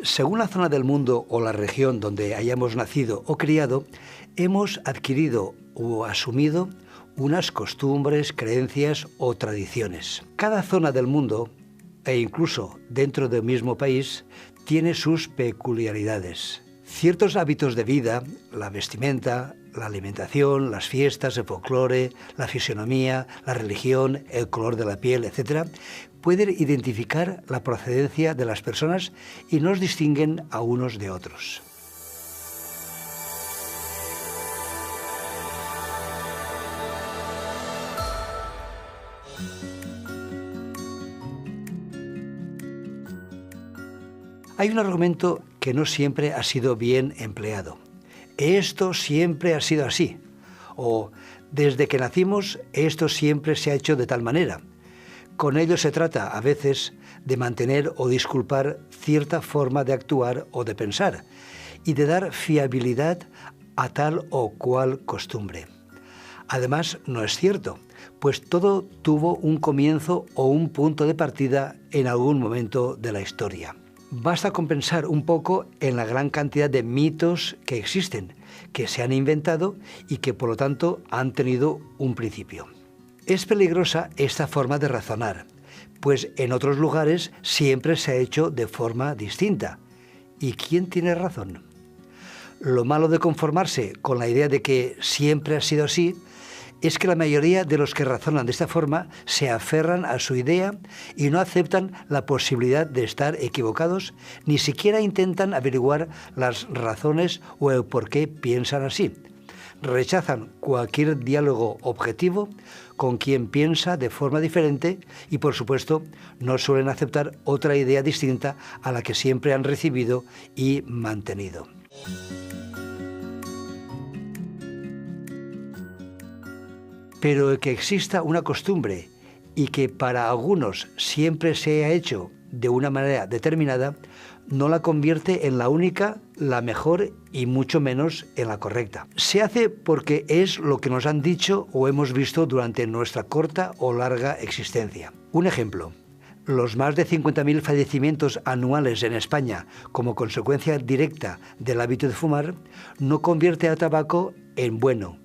Según la zona del mundo o la región donde hayamos nacido o criado, hemos adquirido o asumido unas costumbres, creencias o tradiciones. Cada zona del mundo, e incluso dentro del mismo país, tiene sus peculiaridades. Ciertos hábitos de vida, la vestimenta, la alimentación, las fiestas, el folclore, la fisonomía, la religión, el color de la piel, etc., pueden identificar la procedencia de las personas y nos distinguen a unos de otros. Hay un argumento que no siempre ha sido bien empleado. Esto siempre ha sido así. O desde que nacimos, esto siempre se ha hecho de tal manera. Con ello se trata, a veces, de mantener o disculpar cierta forma de actuar o de pensar y de dar fiabilidad a tal o cual costumbre. Además, no es cierto, pues todo tuvo un comienzo o un punto de partida en algún momento de la historia. Basta con pensar un poco en la gran cantidad de mitos que existen, que se han inventado y que por lo tanto han tenido un principio. Es peligrosa esta forma de razonar, pues en otros lugares siempre se ha hecho de forma distinta. ¿Y quién tiene razón? Lo malo de conformarse con la idea de que siempre ha sido así es que la mayoría de los que razonan de esta forma se aferran a su idea y no aceptan la posibilidad de estar equivocados, ni siquiera intentan averiguar las razones o el por qué piensan así. Rechazan cualquier diálogo objetivo con quien piensa de forma diferente y, por supuesto, no suelen aceptar otra idea distinta a la que siempre han recibido y mantenido. Pero el que exista una costumbre y que para algunos siempre se ha hecho de una manera determinada, no la convierte en la única, la mejor y mucho menos en la correcta. Se hace porque es lo que nos han dicho o hemos visto durante nuestra corta o larga existencia. Un ejemplo: los más de 50.000 fallecimientos anuales en España como consecuencia directa del hábito de fumar no convierte al tabaco en bueno,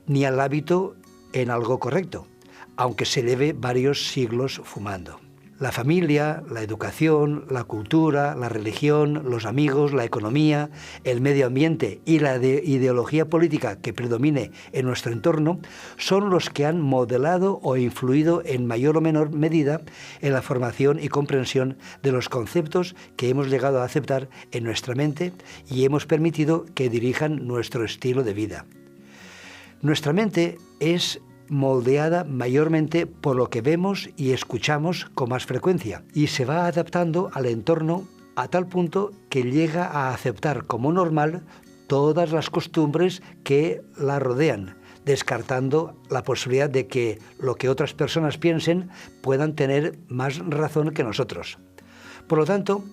ni al hábito en algo correcto, aunque se lleve varios siglos fumando. La familia, la educación, la cultura, la religión, los amigos, la economía, el medio ambiente y la ideología política que predomine en nuestro entorno son los que han modelado o influido en mayor o menor medida en la formación y comprensión de los conceptos que hemos llegado a aceptar en nuestra mente y hemos permitido que dirijan nuestro estilo de vida. Nuestra mente es moldeada mayormente por lo que vemos y escuchamos con más frecuencia y se va adaptando al entorno a tal punto que llega a aceptar como normal todas las costumbres que la rodean, descartando la posibilidad de que lo que otras personas piensen puedan tener más razón que nosotros. Por lo tanto,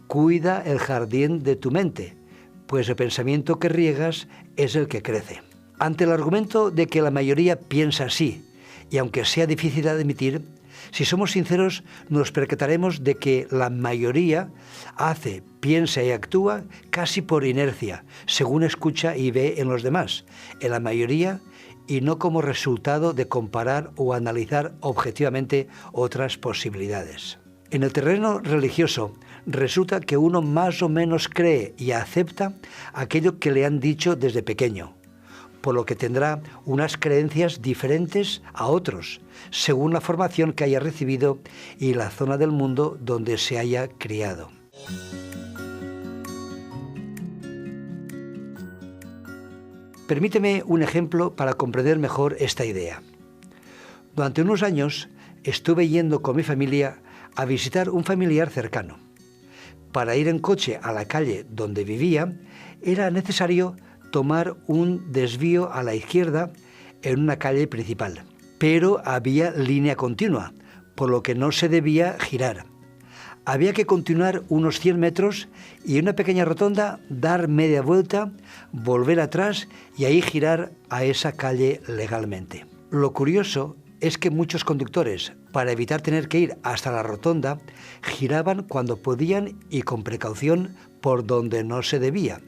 cuida el jardín de tu mente, pues el pensamiento que riegas es el que crece. Ante el argumento de que la mayoría piensa así, y aunque sea difícil de admitir, si somos sinceros nos percataremos de que la mayoría hace, piensa y actúa casi por inercia, según escucha y ve en los demás, en la mayoría, y no como resultado de comparar o analizar objetivamente otras posibilidades. En el terreno religioso, resulta que uno más o menos cree y acepta aquello que le han dicho desde pequeño, por lo que tendrá unas creencias diferentes a otros, según la formación que haya recibido y la zona del mundo donde se haya criado. Permíteme un ejemplo para comprender mejor esta idea. Durante unos años estuve yendo con mi familia a visitar un familiar cercano. Para ir en coche a la calle donde vivía, era necesario tomar un desvío a la izquierda en una calle principal, pero había línea continua, por lo que no se debía girar. Había que continuar unos 100 metros y en una pequeña rotonda dar media vuelta, volver atrás y ahí girar a esa calle legalmente. Lo curioso es que muchos conductores, para evitar tener que ir hasta la rotonda, giraban cuando podían y con precaución por donde no se debía,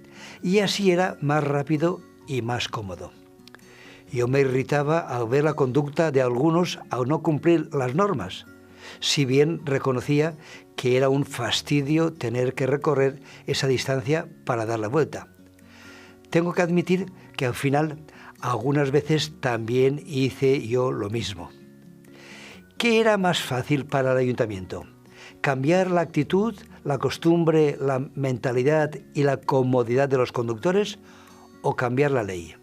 y así era más rápido y más cómodo. Yo me irritaba al ver la conducta de algunos al no cumplir las normas, si bien reconocía que era un fastidio tener que recorrer esa distancia para dar la vuelta. Tengo que admitir que al final algunas veces también hice yo lo mismo. ¿Qué era más fácil para el ayuntamiento? ¿Cambiar la actitud, la costumbre, la mentalidad y la comodidad de los conductores o cambiar la ley?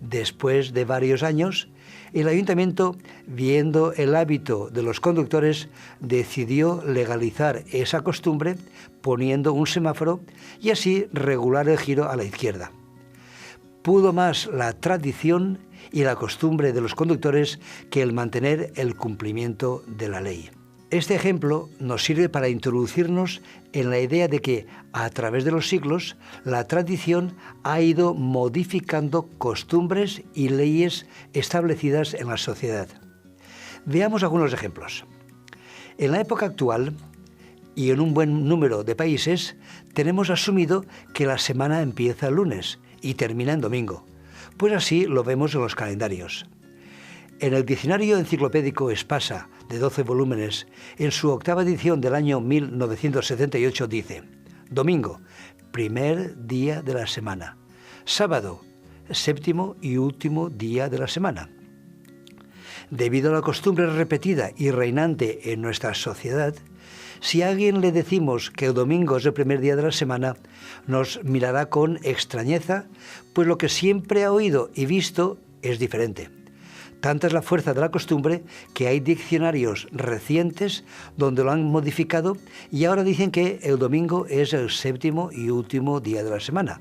Después de varios años, el ayuntamiento, viendo el hábito de los conductores, decidió legalizar esa costumbre poniendo un semáforo y así regular el giro a la izquierda. Pudo más la tradición y la costumbre de los conductores que el mantener el cumplimiento de la ley. Este ejemplo nos sirve para introducirnos en la idea de que, a través de los siglos, la tradición ha ido modificando costumbres y leyes establecidas en la sociedad. Veamos algunos ejemplos. En la época actual, y en un buen número de países, tenemos asumido que la semana empieza el lunes y termina en domingo, pues así lo vemos en los calendarios. En el diccionario enciclopédico Espasa, de 12 volúmenes, en su octava edición del año 1978 dice: domingo, primer día de la semana. Sábado, séptimo y último día de la semana. Debido a la costumbre repetida y reinante en nuestra sociedad, si a alguien le decimos que el domingo es el primer día de la semana, nos mirará con extrañeza, pues lo que siempre ha oído y visto es diferente. Tanta es la fuerza de la costumbre que hay diccionarios recientes donde lo han modificado y ahora dicen que el domingo es el séptimo y último día de la semana,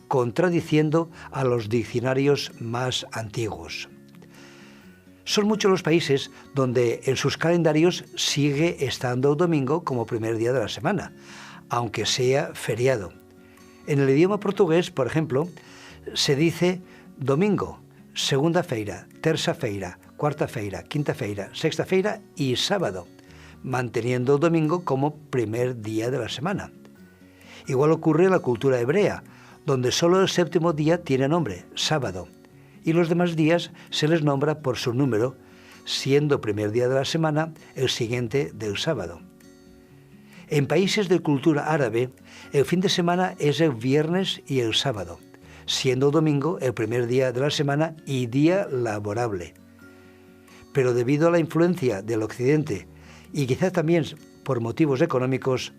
contradiciendo a los diccionarios más antiguos. Son muchos los países donde en sus calendarios sigue estando el domingo como primer día de la semana, aunque sea feriado. En el idioma portugués, por ejemplo, se dice domingo, segunda-feira, terça-feira, cuarta-feira, quinta-feira, sexta-feira y sábado, manteniendo el domingo como primer día de la semana. Igual ocurre en la cultura hebrea, donde solo el séptimo día tiene nombre, sábado, y los demás días se les nombra por su número, siendo primer día de la semana el siguiente del sábado. En países de cultura árabe, el fin de semana es el viernes y el sábado, siendo el domingo el primer día de la semana y día laborable. Pero debido a la influencia del occidente y quizá también por motivos económicos,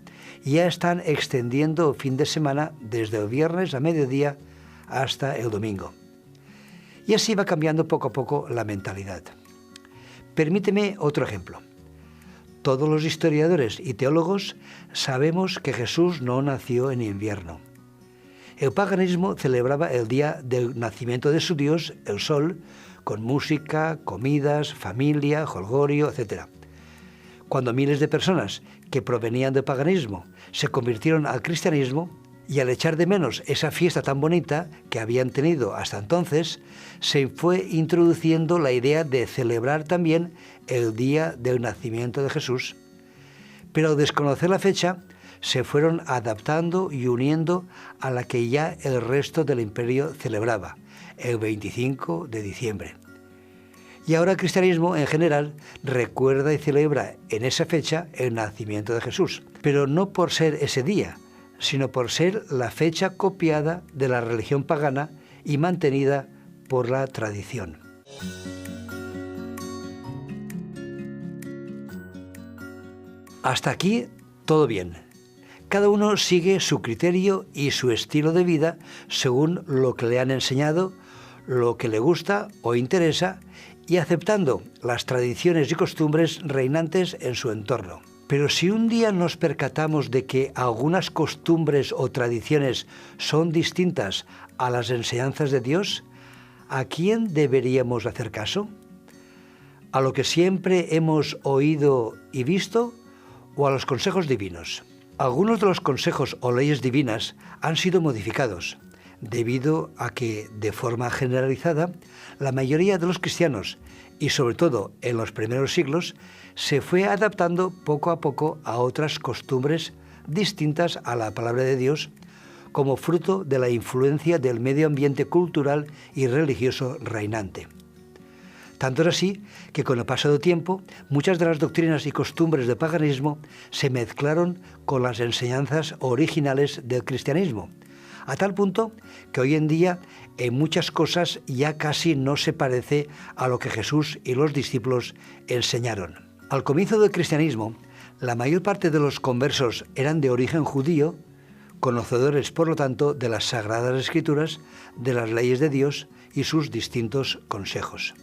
ya están extendiendo el fin de semana desde el viernes a mediodía hasta el domingo. Y así va cambiando poco a poco la mentalidad. Permíteme otro ejemplo. Todos los historiadores y teólogos sabemos que Jesús no nació en invierno. El paganismo celebraba el día del nacimiento de su Dios, el sol, con música, comidas, familia, jolgorio, etc. Cuando miles de personas que provenían del paganismo se convirtieron al cristianismo, y al echar de menos esa fiesta tan bonita que habían tenido hasta entonces, se fue introduciendo la idea de celebrar también el día del nacimiento de Jesús. Pero al desconocer la fecha, se fueron adaptando y uniendo a la que ya el resto del imperio celebraba, el 25 de diciembre. Y ahora el cristianismo en general recuerda y celebra en esa fecha el nacimiento de Jesús, pero no por ser ese día, sino por ser la fecha copiada de la religión pagana y mantenida por la tradición. Hasta aquí todo bien. Cada uno sigue su criterio y su estilo de vida según lo que le han enseñado, lo que le gusta o interesa, y aceptando las tradiciones y costumbres reinantes en su entorno. Pero si un día nos percatamos de que algunas costumbres o tradiciones son distintas a las enseñanzas de Dios, ¿a quién deberíamos hacer caso? ¿A lo que siempre hemos oído y visto o a los consejos divinos? Algunos de los consejos o leyes divinas han sido modificados, debido a que, de forma generalizada, la mayoría de los cristianos, y sobre todo en los primeros siglos, se fue adaptando poco a poco a otras costumbres distintas a la palabra de Dios, como fruto de la influencia del medio ambiente cultural y religioso reinante. Tanto es así que con el paso del tiempo, muchas de las doctrinas y costumbres del paganismo se mezclaron con las enseñanzas originales del cristianismo, a tal punto que hoy en día en muchas cosas ya casi no se parece a lo que Jesús y los discípulos enseñaron. Al comienzo del cristianismo, la mayor parte de los conversos eran de origen judío, conocedores por lo tanto de las Sagradas Escrituras, de las leyes de Dios y sus distintos consejos.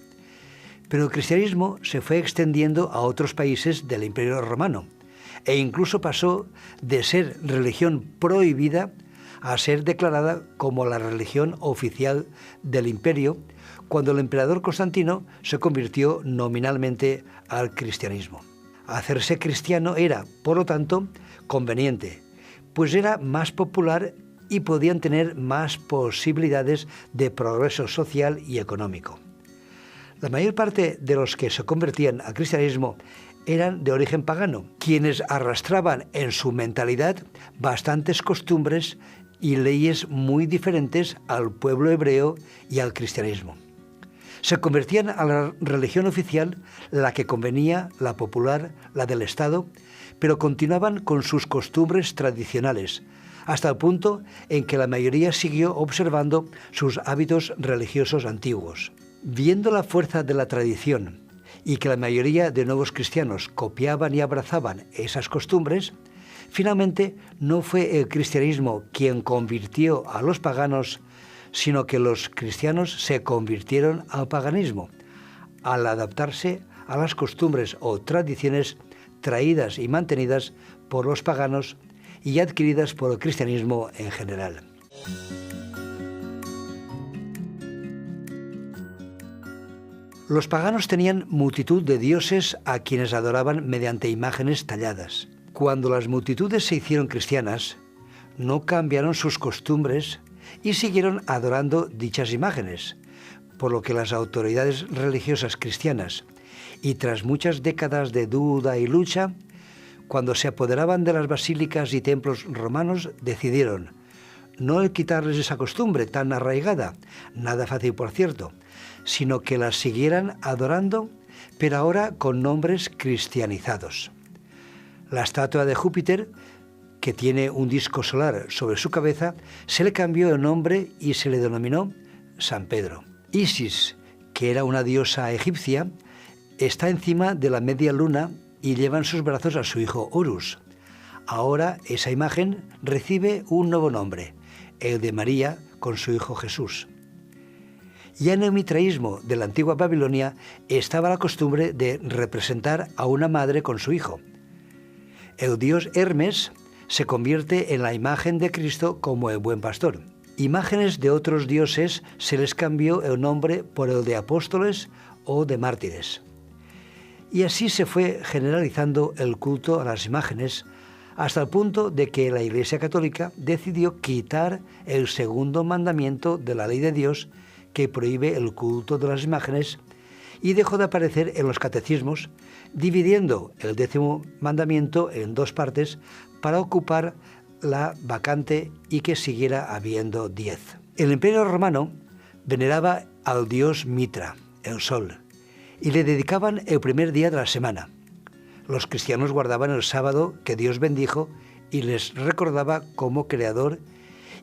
Pero el cristianismo se fue extendiendo a otros países del Imperio Romano e incluso pasó de ser religión prohibida a ser declarada como la religión oficial del imperio cuando el emperador Constantino se convirtió nominalmente al cristianismo. Hacerse cristiano era, por lo tanto, conveniente, pues era más popular y podían tener más posibilidades de progreso social y económico. La mayor parte de los que se convertían al cristianismo eran de origen pagano, quienes arrastraban en su mentalidad bastantes costumbres y leyes muy diferentes al pueblo hebreo y al cristianismo. Se convertían a la religión oficial, la que convenía, la popular, la del Estado, pero continuaban con sus costumbres tradicionales, hasta el punto en que la mayoría siguió observando sus hábitos religiosos antiguos. Viendo la fuerza de la tradición y que la mayoría de nuevos cristianos copiaban y abrazaban esas costumbres, finalmente no fue el cristianismo quien convirtió a los paganos, sino que los cristianos se convirtieron al paganismo, al adaptarse a las costumbres o tradiciones traídas y mantenidas por los paganos y adquiridas por el cristianismo en general. Los paganos tenían multitud de dioses a quienes adoraban mediante imágenes talladas. Cuando las multitudes se hicieron cristianas, no cambiaron sus costumbres y siguieron adorando dichas imágenes, por lo que las autoridades religiosas cristianas, y tras muchas décadas de duda y lucha, cuando se apoderaban de las basílicas y templos romanos, decidieron no el quitarles esa costumbre tan arraigada, nada fácil por cierto, sino que las siguieran adorando, pero ahora con nombres cristianizados. La estatua de Júpiter, que tiene un disco solar sobre su cabeza, se le cambió el nombre y se le denominó San Pedro. Isis, que era una diosa egipcia, está encima de la media luna y lleva en sus brazos a su hijo Horus. Ahora esa imagen recibe un nuevo nombre, el de María con su hijo Jesús. Ya en el mitraísmo de la antigua Babilonia estaba la costumbre de representar a una madre con su hijo. El dios Hermes se convierte en la imagen de Cristo como el buen pastor. Imágenes de otros dioses se les cambió el nombre por el de apóstoles o de mártires. Y así se fue generalizando el culto a las imágenes hasta el punto de que la Iglesia Católica decidió quitar el segundo mandamiento de la ley de Dios que prohíbe el culto de las imágenes y dejó de aparecer en los catecismos, dividiendo el 10º mandamiento en 2 partes para ocupar la vacante y que siguiera habiendo 10. El Imperio Romano veneraba al dios Mitra, el sol, y le dedicaban el primer día de la semana. Los cristianos guardaban el sábado que Dios bendijo y les recordaba como creador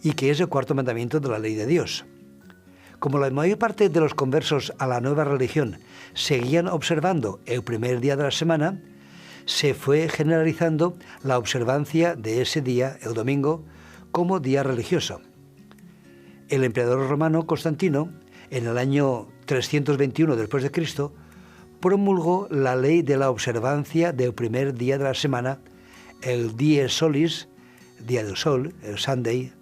y que es el 4º mandamiento de la ley de Dios. Como la mayor parte de los conversos a la nueva religión seguían observando el primer día de la semana, se fue generalizando la observancia de ese día, el domingo, como día religioso. El emperador romano Constantino, en el año 321 después de Cristo, promulgó la ley de la observancia del primer día de la semana, el Dies Solis, día del sol, el Sunday,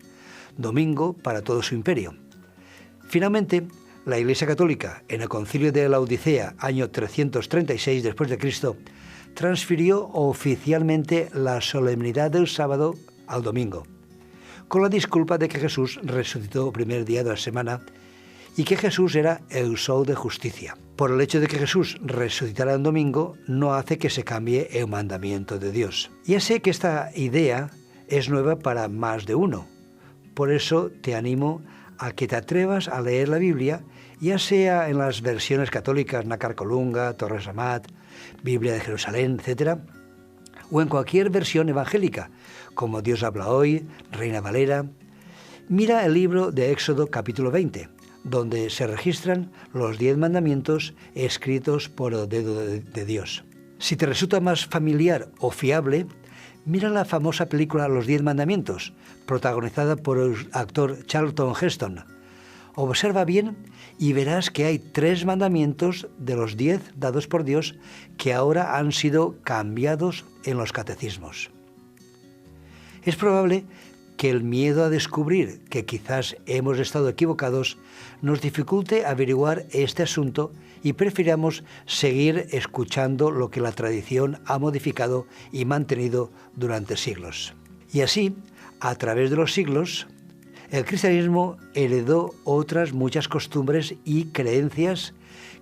domingo para todo su imperio. Finalmente, la Iglesia Católica, en el Concilio de la Odisea, año 336 después de Cristo, transfirió oficialmente la solemnidad del sábado al domingo, con la disculpa de que Jesús resucitó el primer día de la semana y que Jesús era el sol de justicia. Por el hecho de que Jesús resucitara el domingo no hace que se cambie el mandamiento de Dios. Ya sé que esta idea es nueva para más de uno. Por eso te animo a que te atrevas a leer la Biblia, ya sea en las versiones católicas, Nácar Colunga, Torres Amat, Biblia de Jerusalén, etc., o en cualquier versión evangélica, como Dios habla hoy, Reina Valera. Mira el libro de Éxodo capítulo 20, donde se registran los 10 mandamientos escritos por el dedo de Dios. Si te resulta más familiar o fiable, mira la famosa película Los 10 mandamientos, protagonizada por el actor Charlton Heston. Observa bien y verás que hay 3 mandamientos de los 10 dados por Dios que ahora han sido cambiados en los catecismos. Es probable que el miedo a descubrir que quizás hemos estado equivocados nos dificulte averiguar este asunto y prefiramos seguir escuchando lo que la tradición ha modificado y mantenido durante siglos. Y así, a través de los siglos, el cristianismo heredó otras muchas costumbres y creencias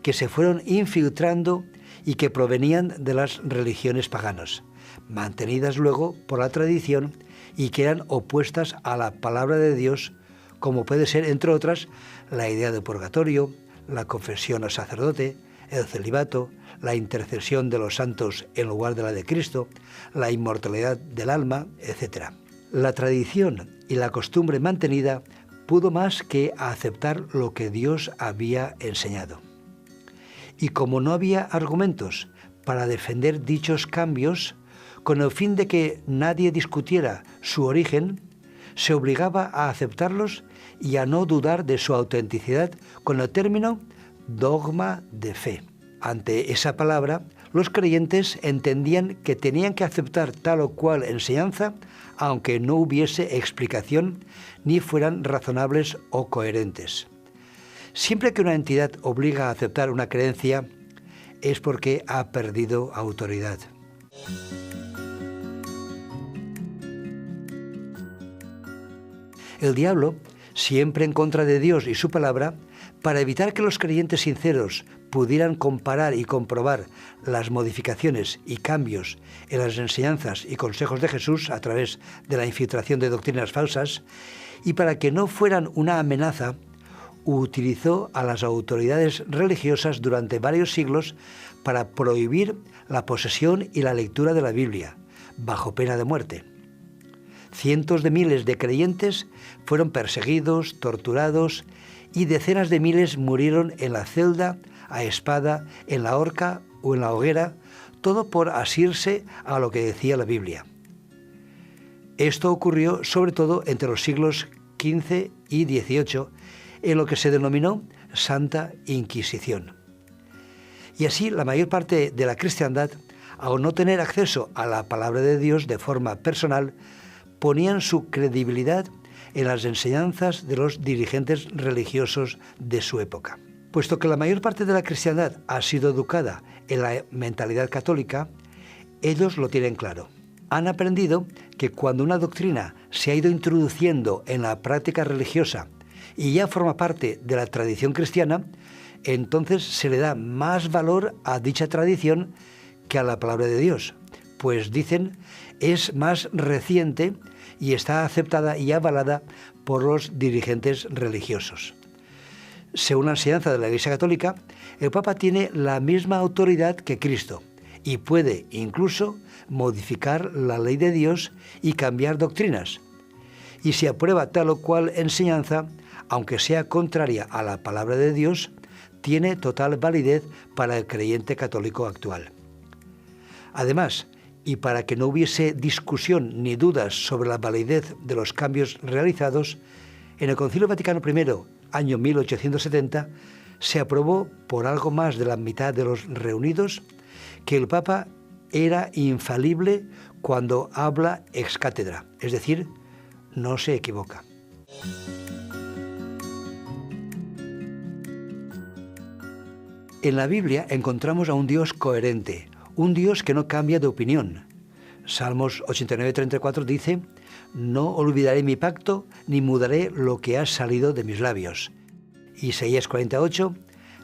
que se fueron infiltrando y que provenían de las religiones paganas, mantenidas luego por la tradición y que eran opuestas a la palabra de Dios, como puede ser, entre otras, la idea de purgatorio, la confesión al sacerdote, el celibato, la intercesión de los santos en lugar de la de Cristo, la inmortalidad del alma, etc. La tradición y la costumbre mantenida pudo más que aceptar lo que Dios había enseñado. Y como no había argumentos para defender dichos cambios, con el fin de que nadie discutiera su origen, se obligaba a aceptarlos y a no dudar de su autenticidad con el término dogma de fe. Ante esa palabra, los creyentes entendían que tenían que aceptar tal o cual enseñanza, aunque no hubiese explicación ni fueran razonables o coherentes. Siempre que una entidad obliga a aceptar una creencia, es porque ha perdido autoridad. El diablo, siempre en contra de Dios y su palabra, para evitar que los creyentes sinceros pudieran comparar y comprobar las modificaciones y cambios en las enseñanzas y consejos de Jesús a través de la infiltración de doctrinas falsas, y para que no fueran una amenaza, utilizó a las autoridades religiosas durante varios siglos para prohibir la posesión y la lectura de la Biblia, bajo pena de muerte. Cientos de miles de creyentes fueron perseguidos, torturados, y decenas de miles murieron en la celda, a espada, en la horca o en la hoguera, todo por asirse a lo que decía la Biblia. Esto ocurrió sobre todo entre los siglos XV y XVIII, en lo que se denominó Santa Inquisición. Y así la mayor parte de la cristiandad, al no tener acceso a la palabra de Dios de forma personal, ponían su credibilidad en las enseñanzas de los dirigentes religiosos de su época. Puesto que la mayor parte de la cristiandad ha sido educada en la mentalidad católica, ellos lo tienen claro. Han aprendido que cuando una doctrina se ha ido introduciendo en la práctica religiosa y ya forma parte de la tradición cristiana, entonces se le da más valor a dicha tradición que a la palabra de Dios, pues dicen es más reciente y está aceptada y avalada por los dirigentes religiosos. Según la enseñanza de la Iglesia Católica, el Papa tiene la misma autoridad que Cristo y puede incluso modificar la ley de Dios y cambiar doctrinas. Y si aprueba tal o cual enseñanza, aunque sea contraria a la palabra de Dios, tiene total validez para el creyente católico actual. Además, y para que no hubiese discusión ni dudas sobre la validez de los cambios realizados, en el Concilio Vaticano I, año 1870, se aprobó por algo más de la mitad de los reunidos que el Papa era infalible cuando habla ex cátedra, es decir, no se equivoca. En la Biblia encontramos a un Dios coherente, un Dios que no cambia de opinión. Salmos 89:34 dice: no olvidaré mi pacto, ni mudaré lo que ha salido de mis labios. Isaías 48,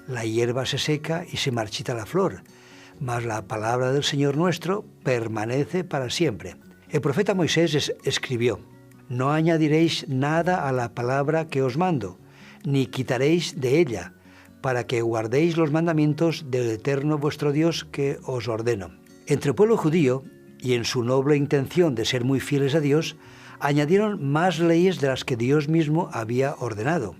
la hierba se seca y se marchita la flor, mas la palabra del Señor nuestro permanece para siempre. El profeta Moisés escribió: no añadiréis nada a la palabra que os mando, ni quitaréis de ella, para que guardéis los mandamientos del Eterno vuestro Dios que os ordeno. Entre el pueblo judío, y en su noble intención de ser muy fieles a Dios, añadieron más leyes de las que Dios mismo había ordenado.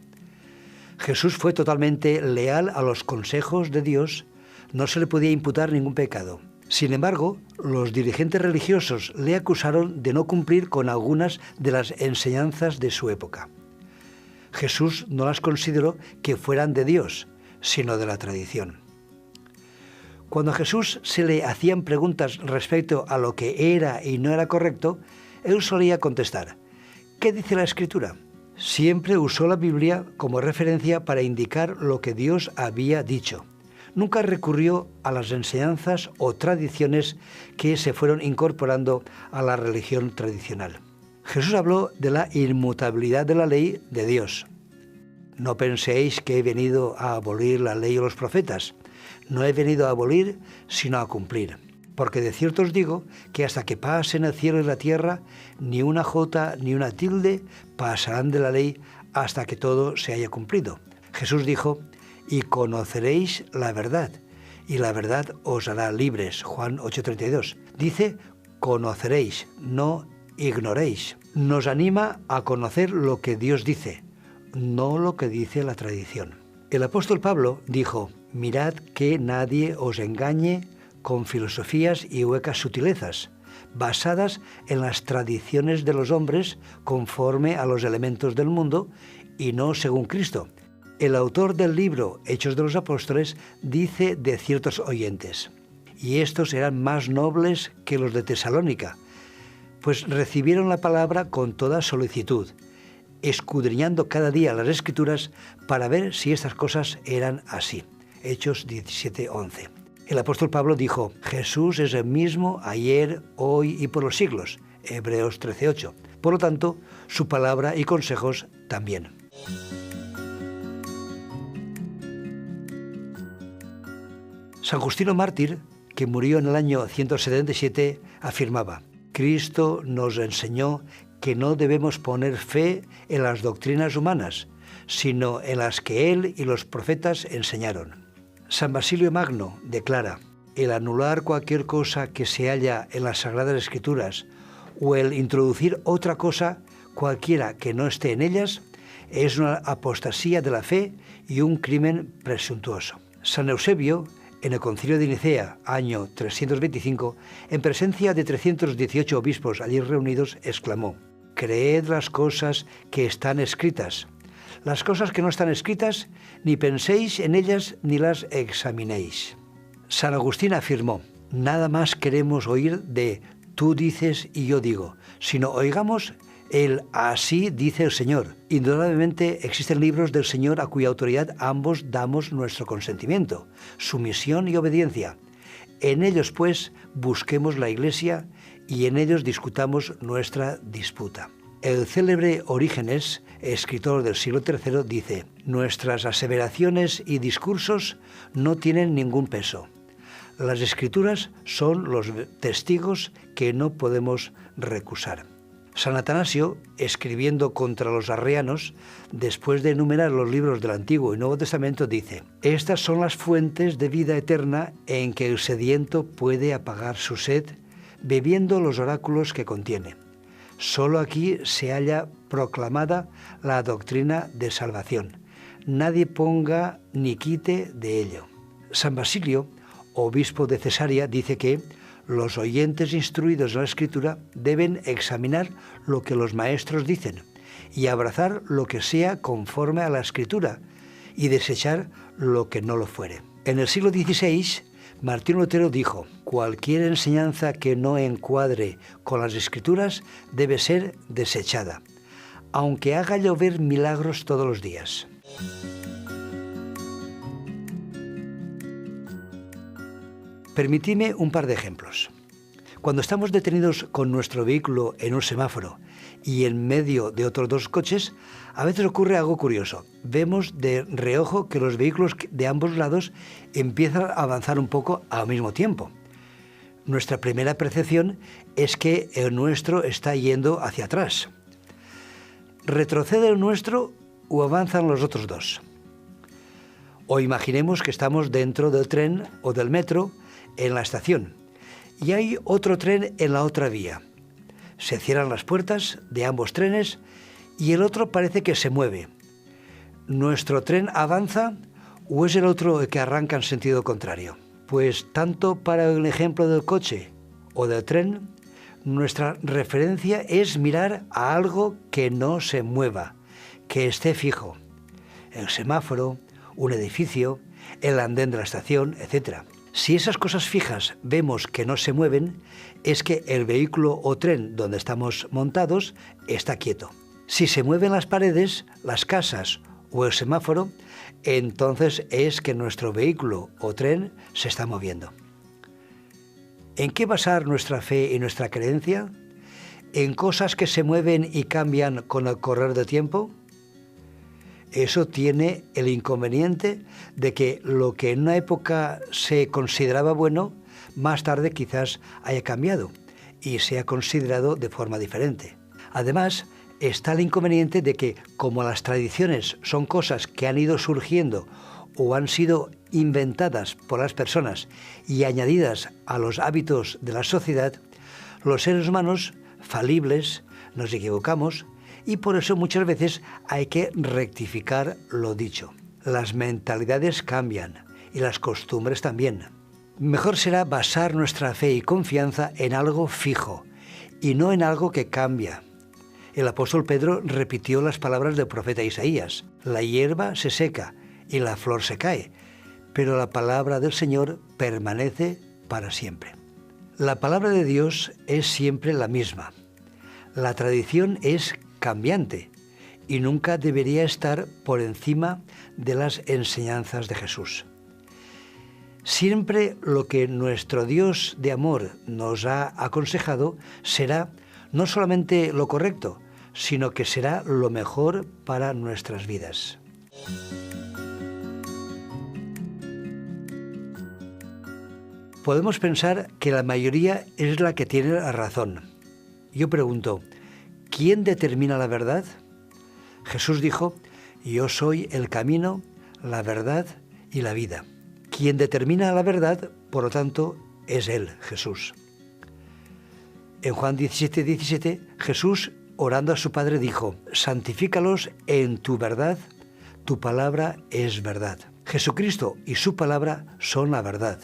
Jesús fue totalmente leal a los consejos de Dios, no se le podía imputar ningún pecado. Sin embargo, los dirigentes religiosos le acusaron de no cumplir con algunas de las enseñanzas de su época. Jesús no las consideró que fueran de Dios, sino de la tradición. Cuando a Jesús se le hacían preguntas respecto a lo que era y no era correcto, él solía contestar: ¿qué dice la Escritura? Siempre usó la Biblia como referencia para indicar lo que Dios había dicho. Nunca recurrió a las enseñanzas o tradiciones que se fueron incorporando a la religión tradicional. Jesús habló de la inmutabilidad de la ley de Dios. No penséis que he venido a abolir la ley o los profetas. No he venido a abolir, sino a cumplir. Porque de cierto os digo que hasta que pasen el cielo y la tierra, ni una jota ni una tilde pasarán de la ley hasta que todo se haya cumplido. Jesús dijo: y conoceréis la verdad, y la verdad os hará libres. Juan 8:32. Dice: conoceréis, no ignoréis. Nos anima a conocer lo que Dios dice, no lo que dice la tradición. El apóstol Pablo dijo: mirad que nadie os engañe con filosofías y huecas sutilezas, basadas en las tradiciones de los hombres conforme a los elementos del mundo y no según Cristo. El autor del libro Hechos de los Apóstoles dice de ciertos oyentes: y estos eran más nobles que los de Tesalónica, pues recibieron la palabra con toda solicitud, escudriñando cada día las Escrituras para ver si estas cosas eran así. Hechos 17:11. El apóstol Pablo dijo: Jesús es el mismo ayer, hoy y por los siglos. Hebreos 13:8. Por lo tanto, su palabra y consejos también. San Justino Mártir, que murió en el año 177, afirmaba: Cristo nos enseñó que no debemos poner fe en las doctrinas humanas, sino en las que Él y los profetas enseñaron. San Basilio Magno declara: el anular cualquier cosa que se halla en las Sagradas Escrituras o el introducir otra cosa cualquiera que no esté en ellas es una apostasía de la fe y un crimen presuntuoso. San Eusebio, en el Concilio de Nicea, año 325, en presencia de 318 obispos allí reunidos, exclamó: creed las cosas que están escritas. Las cosas que no están escritas, ni penséis en ellas ni las examinéis. San Agustín afirmó: nada más queremos oír de tú dices y yo digo, sino oigamos el así dice el Señor. Indudablemente existen libros del Señor a cuya autoridad ambos damos nuestro consentimiento, sumisión y obediencia. En ellos, pues, busquemos la Iglesia y en ellos discutamos nuestra disputa. El célebre Orígenes, escritor del siglo III, dice: nuestras aseveraciones y discursos no tienen ningún peso. Las Escrituras son los testigos que no podemos recusar. San Atanasio, escribiendo contra los arrianos, después de enumerar los libros del Antiguo y Nuevo Testamento, dice: estas son las fuentes de vida eterna en que el sediento puede apagar su sed, bebiendo los oráculos que contiene. Solo aquí se halla proclamada la doctrina de salvación. Nadie ponga ni quite de ello. San Basilio, obispo de Cesarea, dice que los oyentes instruidos en la Escritura deben examinar lo que los maestros dicen y abrazar lo que sea conforme a la Escritura y desechar lo que no lo fuere. En el siglo XVI, Martín Lutero dijo: cualquier enseñanza que no encuadre con las Escrituras debe ser desechada, aunque haga llover milagros todos los días. Permitidme un par de ejemplos. Cuando estamos detenidos con nuestro vehículo en un semáforo y en medio de otros dos coches, a veces ocurre algo curioso. Vemos de reojo que los vehículos de ambos lados empiezan a avanzar un poco al mismo tiempo. Nuestra primera percepción es que el nuestro está yendo hacia atrás. ¿Retrocede el nuestro o avanzan los otros dos? O imaginemos que estamos dentro del tren o del metro en la estación y hay otro tren en la otra vía. Se cierran las puertas de ambos trenes y el otro parece que se mueve. ¿Nuestro tren avanza o es el otro el que arranca en sentido contrario? Pues tanto para el ejemplo del coche o del tren, nuestra referencia es mirar a algo que no se mueva, que esté fijo. El semáforo, un edificio, el andén de la estación, etc. Si esas cosas fijas vemos que no se mueven, es que el vehículo o tren donde estamos montados está quieto. Si se mueven las paredes, las casas o el semáforo, entonces es que nuestro vehículo o tren se está moviendo. ¿En qué basar nuestra fe y nuestra creencia? ¿En cosas que se mueven y cambian con el correr del tiempo? Eso tiene el inconveniente de que lo que en una época se consideraba bueno, más tarde quizás haya cambiado y sea considerado de forma diferente. Además, está el inconveniente de que, como las tradiciones son cosas que han ido surgiendo o han sido inventadas por las personas y añadidas a los hábitos de la sociedad, los seres humanos, falibles, nos equivocamos y por eso muchas veces hay que rectificar lo dicho. Las mentalidades cambian y las costumbres también. Mejor será basar nuestra fe y confianza en algo fijo y no en algo que cambia. El apóstol Pedro repitió las palabras del profeta Isaías: la hierba se seca y la flor se cae, pero la palabra del Señor permanece para siempre. La palabra de Dios es siempre la misma. La tradición es cambiante y nunca debería estar por encima de las enseñanzas de Jesús. Siempre lo que nuestro Dios de amor nos ha aconsejado será no solamente lo correcto, sino que será lo mejor para nuestras vidas. Podemos pensar que la mayoría es la que tiene la razón. Yo pregunto, ¿quién determina la verdad? Jesús dijo: yo soy el camino, la verdad y la vida. Quien determina la verdad, por lo tanto, es Él, Jesús. En Juan 17:17, Jesús, orando a su Padre, dijo: santifícalos en tu verdad, tu palabra es verdad. Jesucristo y su palabra son la verdad.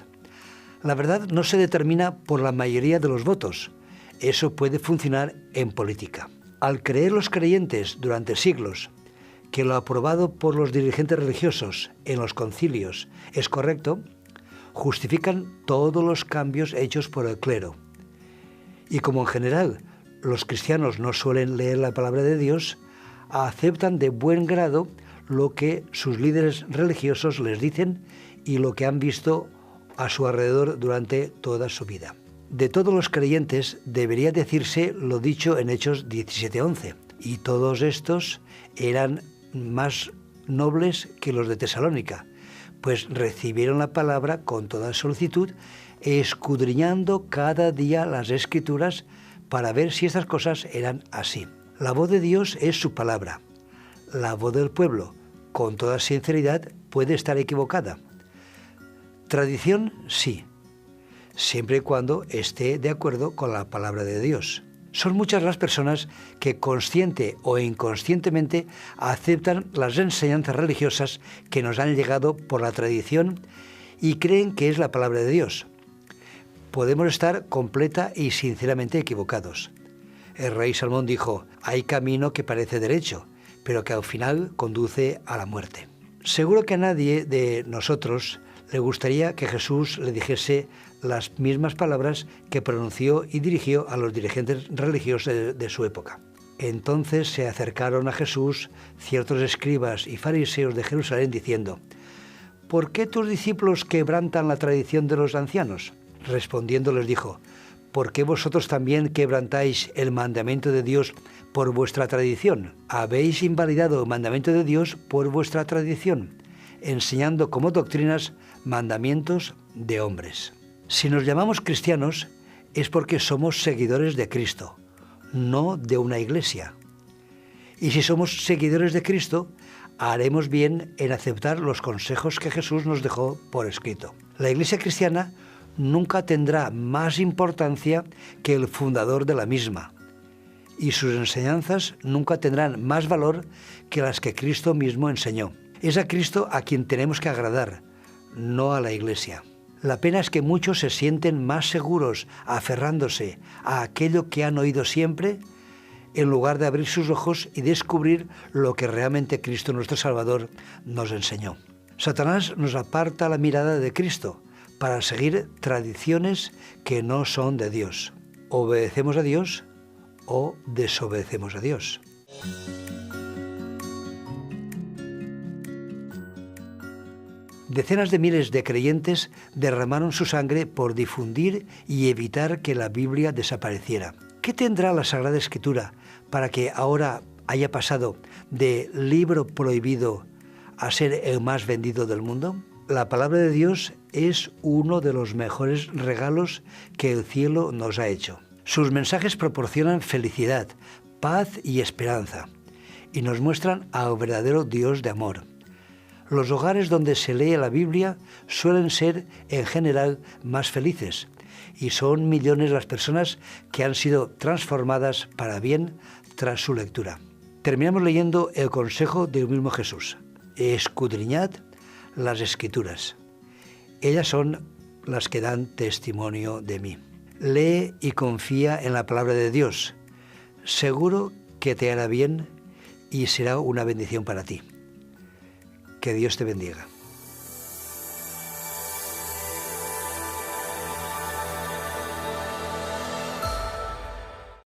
La verdad no se determina por la mayoría de los votos. Eso puede funcionar en política. Al creer los creyentes durante siglos que lo aprobado por los dirigentes religiosos en los concilios es correcto, justifican todos los cambios hechos por el clero. Y como en general los cristianos no suelen leer la palabra de Dios, aceptan de buen grado lo que sus líderes religiosos les dicen y lo que han visto a su alrededor durante toda su vida. De todos los creyentes debería decirse lo dicho en Hechos 17:11, y todos estos eran más nobles que los de Tesalónica, pues recibieron la palabra con toda solicitud, escudriñando cada día las Escrituras para ver si estas cosas eran así. La voz de Dios es su palabra. La voz del pueblo, con toda sinceridad, puede estar equivocada. Tradición, sí, siempre y cuando esté de acuerdo con la palabra de Dios. Son muchas las personas que consciente o inconscientemente aceptan las enseñanzas religiosas que nos han llegado por la tradición y creen que es la palabra de Dios. Podemos estar completa y sinceramente equivocados. El rey Salomón dijo: hay camino que parece derecho, pero que al final conduce a la muerte. Seguro que a nadie de nosotros le gustaría que Jesús le dijese las mismas palabras que pronunció y dirigió a los dirigentes religiosos de su época. Entonces se acercaron a Jesús ciertos escribas y fariseos de Jerusalén diciendo: ¿por qué tus discípulos quebrantan la tradición de los ancianos? Respondiendo les dijo: ¿por qué vosotros también quebrantáis el mandamiento de Dios por vuestra tradición? Habéis invalidado el mandamiento de Dios por vuestra tradición, enseñando como doctrinas mandamientos de hombres. Si nos llamamos cristianos es porque somos seguidores de Cristo, no de una iglesia. Y si somos seguidores de Cristo, haremos bien en aceptar los consejos que Jesús nos dejó por escrito. La iglesia cristiana nunca tendrá más importancia que el fundador de la misma, y sus enseñanzas nunca tendrán más valor que las que Cristo mismo enseñó. Es a Cristo a quien tenemos que agradar, no a la iglesia. La pena es que muchos se sienten más seguros aferrándose a aquello que han oído siempre, en lugar de abrir sus ojos y descubrir lo que realmente Cristo nuestro Salvador nos enseñó. Satanás nos aparta la mirada de Cristo para seguir tradiciones que no son de Dios. ¿Obedecemos a Dios o desobedecemos a Dios? Decenas de miles de creyentes derramaron su sangre por difundir y evitar que la Biblia desapareciera. ¿Qué tendrá la Sagrada Escritura para que ahora haya pasado de libro prohibido a ser el más vendido del mundo? La palabra de Dios es uno de los mejores regalos que el cielo nos ha hecho. Sus mensajes proporcionan felicidad, paz y esperanza, y nos muestran al verdadero Dios de amor. Los hogares donde se lee la Biblia suelen ser, en general, más felices, y son millones las personas que han sido transformadas para bien tras su lectura. Terminamos leyendo el consejo del mismo Jesús: escudriñad las Escrituras. Ellas son las que dan testimonio de mí. Lee y confía en la palabra de Dios. Seguro que te hará bien y será una bendición para ti. Que Dios te bendiga.